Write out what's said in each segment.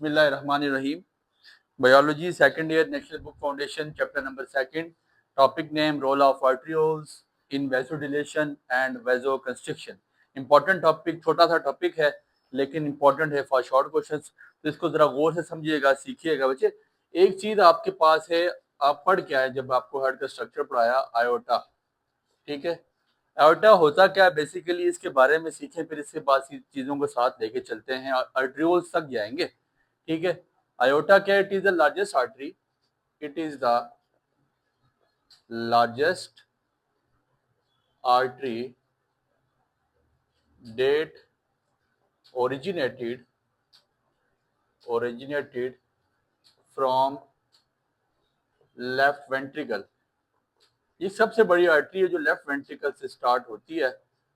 बिस्मिल्लाहिर्रहमानिर्रहीम। Biology second year, national book foundation, chapter number second. Topic name role of arterioles in vasodilation and vaso constriction. Important topic, छोटा सा topic है लेकिन important है for short questions. तो इसको जरा गौर से समझिएगा, सीखिएगा बच्चे। एक चीज आपके पास है, आप पढ़ क्या है जब आपको हार्ट का स्ट्रक्चर पढ़ाया, आयोटा। ठीक है, आयोटा होता क्या है बेसिकली, इसके बारे में सीखें, फिर इसके बाद चीजों को साथ लेके चलते हैं और आर्टरियोल्स तक जाएंगे। ठीक है, aorta क्या, it is the largest artery, it is the largest artery that originated from left ventricle। ये सबसे बड़ी आर्टरी है जो लेफ्ट वेंट्रिकल से स्टार्ट होती है।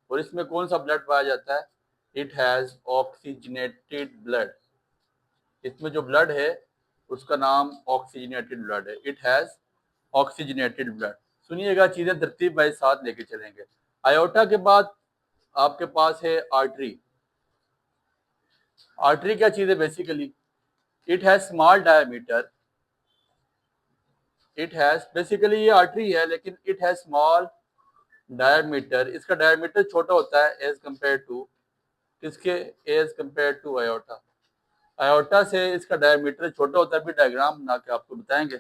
और इसमें कौन सा ब्लड पाया जाता है? It has oxygenated blood. इसमें जो ब्लड है उसका नाम ऑक्सीजनेटेड ब्लड है, इट हैज ऑक्सीजनेटेड ब्लड। सुनिएगा, चीजें तरतीब वाइज साथ लेके चलेंगे। आयोटा के बाद आपके पास है आर्टरी। आर्टरी क्या चीज है basically? It has small diameter. It has basically, ये आर्टरी है लेकिन इट हैज स्मॉल डायमीटर। इसका डायमीटर छोटा होता है एज कंपेयर टू किसके? As compared to aorta. Aorta से इसका डायमीटर छोटा होता है, भी डायग्राम बना के आपको बताएंगे।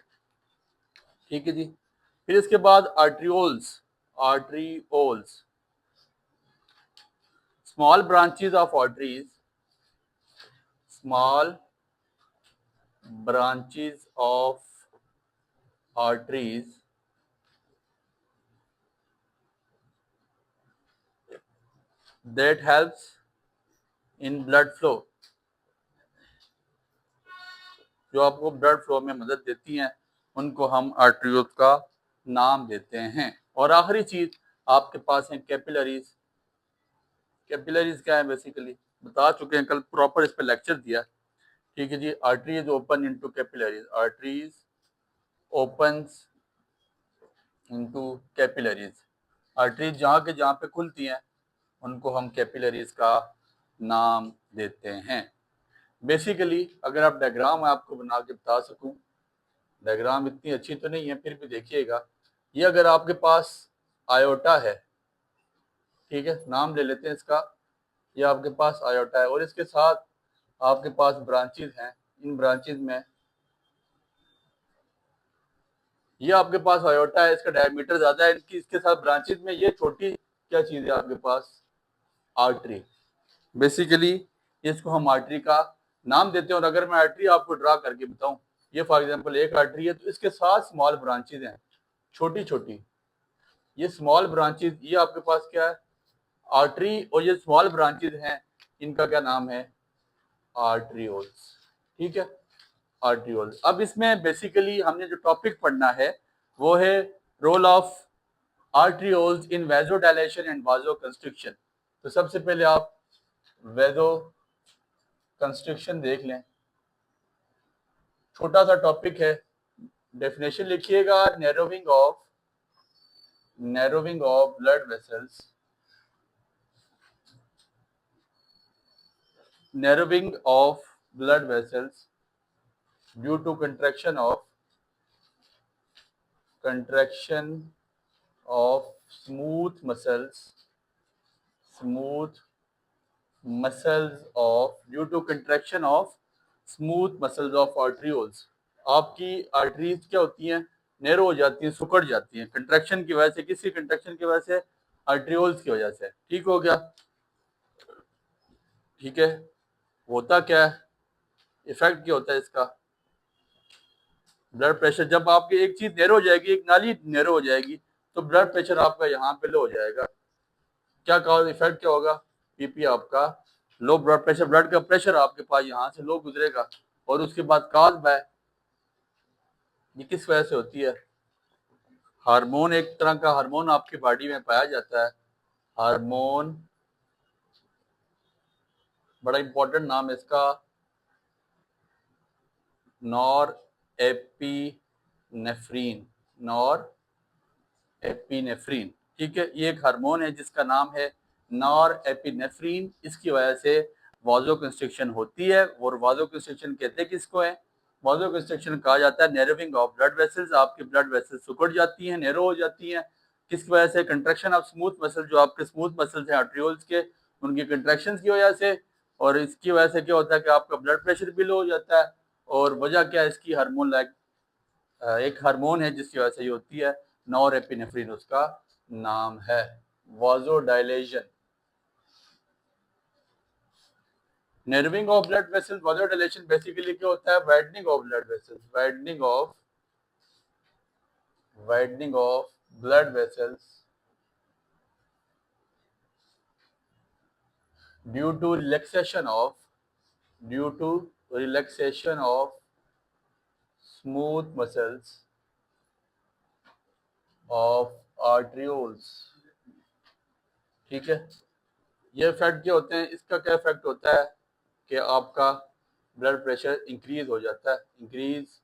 ठीक है जी। फिर इसके बाद arterioles. Arterioles small branches of arteries, small branches of arteries that helps in blood flow, जो आपको ब्लड फ्लो में मदद देती हैं, उनको हम आर्टरियोल्स का नाम देते हैं। और आखिरी चीज आपके पास है कैपिलरीज। कैपिलरीज क्या है बेसिकली, बता चुके हैं कल, प्रॉपर इस पर लेक्चर दिया। ठीक है जी। Arteries open into capillaries, arteries opens into capillaries. Arteries जहाँ के जहाँ पे खुलती हैं उनको हम कैपिलरीज का नाम देते हैं। बेसिकली अगर आप डायग्राम आपको बना के बता सकूं, डायग्राम इतनी अच्छी तो नहीं है फिर भी देखिएगा। ये अगर आपके पास आयोटा है, ठीक है, नाम ले लेते हैं इसका, ये आपके पास आयोटा है और इसके साथ आपके पास ब्रांचेज हैं। इन ब्रांचेज में ये आपके पास आयोटा है, इसका डायमीटर ज्यादा है, इनकी इसके साथ ब्रांचेज में ये छोटी क्या चीज है आपके पास? आर्टरी। बेसिकली इसको हम आर्टरी का नाम देते हैं। और अगर मैं आर्टरी आपको ड्रा करके बताऊं, ये फॉर एग्जांपल एक आर्टरी है, तो इसके 7 स्मॉल ब्रांचेज हैं, छोटी छोटी। ये स्मॉल ब्रांचेज, ये आपके पास क्या है? आर्टरी। और ये स्मॉल ब्रांचेज हैं, इनका क्या नाम है? आर्टरियोल्स। ठीक है, आर्टरियोल्स। अब इसमें बेसिकली हमने जो टॉपिक पढ़ना है वो है role of arterioles in vasodilation and vaso constriction. तो सबसे पहले आप वेसो कंस्ट्रिक्शन देख लें, छोटा सा टॉपिक है। डेफिनेशन लिखिएगा, narrowing of blood vessels, narrowing of blood vessels due to contraction of smooth muscles of due to contraction of smooth muscles of arterioles. आपकी आर्टरीज क्या होती हैं? नैरो हो जाती हैं, सुकड़ जाती हैं कंट्रैक्शन की वजह से। किसकी कंट्रैक्शन की वजह से? आर्टरियोल्स की वजह से। ठीक हो गया। ठीक है, होता क्या है, इफेक्ट क्या होता है इसका? ब्लड प्रेशर, जब आपकी एक चीज नैरो हो जाएगी, एक नाली नैरो हो जाएगी, तो ब्लड प्रेशर आपका यहाँ पे लो हो जाएगा। क्या कहा, इफेक्ट क्या होगा? बीपी आपका लो, ब्लड प्रेशर, ब्लड का प्रेशर आपके पास यहाँ से लो गुजरेगा। और उसके बाद काज बाय, ये किस वजह से होती है? हार्मोन, एक तरह का हार्मोन आपकी बॉडी में पाया जाता है, हार्मोन, बड़ा इंपॉर्टेंट नाम है इसका, नॉर एपिनेफ्रीन। Nor epinephrine. ठीक है, ये एक हार्मोन है जिसका नाम है नॉर एपिनेफ्रीन। इसकी वजह से वाजो कंस्ट्रिक्शन होती है। और वाजो कंस्ट्रिक्शन कहते हैं किसको है? वाजो कंस्ट्रिक्शन कहा जाता है नैरोविंग ऑफ ब्लड वेसल्स, आपकी ब्लड वेसल्स सिकुड़ जाती हैं, नैरो हो जाती हैं। किस वजह से? कंट्रैक्शन ऑफ स्मूथ मसल, जो आपके स्मूथ मसल्स हैं आर्ट्रियोल्स के, उनकी कंट्रैक्शन की वजह से। और इसकी वजह से क्या होता है कि आपका ब्लड प्रेशर भी लो हो जाता है। और वजह क्या है इसकी? हार्मोन लाइक एक हार्मोन है जिसकी वजह से ये होती है, नॉरएपिनेफ्रिन उसका नाम है। Vasodilation, narrowing of blood vessels, vasodilation basically क्या होता है? Widening of blood vessels, widening of blood vessels due to relaxation of smooth muscles of arterioles. ठीक है, ये इफेक्ट क्या होते हैं? इसका क्या इफेक्ट होता है कि आपका ब्लड प्रेशर इंक्रीज हो जाता है। इंक्रीज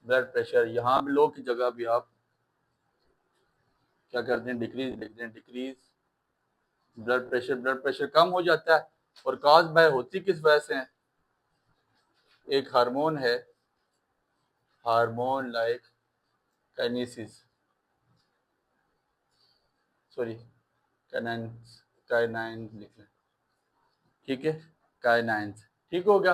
ब्लड प्रेशर, यहाँ भी लो की जगह भी आप क्या करते हैं? डिक्रीज लिख दें, डिक्रीज ब्लड प्रेशर कम हो जाता है। और काज बाय होती किस वजह से है? एक हार्मोन है, hormone like kinesis, sorry kinin लिख लें, ठीक है, काइनाइन। ठीक हो गया।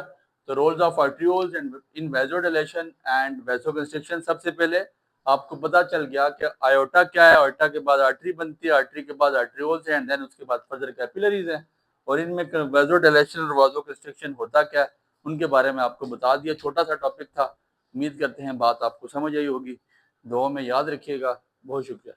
तो roles of arterioles in vasodilation and vasoconstriction, सबसे पहले आपको पता चल गया कि आयोटा क्या है। आयोटा के बाद आर्टरी बनती है, आर्टरी के बाद आर्ट्रियोल्स हैं, एंड देन उसके बाद फर्दर कैपिलरीज हैं। और इनमें वेजोडायलेशन और वासोकंस्ट्रिक्शन होता क्या है उनके बारे में आपको बता दिया। छोटा सा टॉपिक था, उम्मीद करते हैं बात आपको समझ आई होगी। दुआ में याद रखिएगा। बहुत शुक्रिया।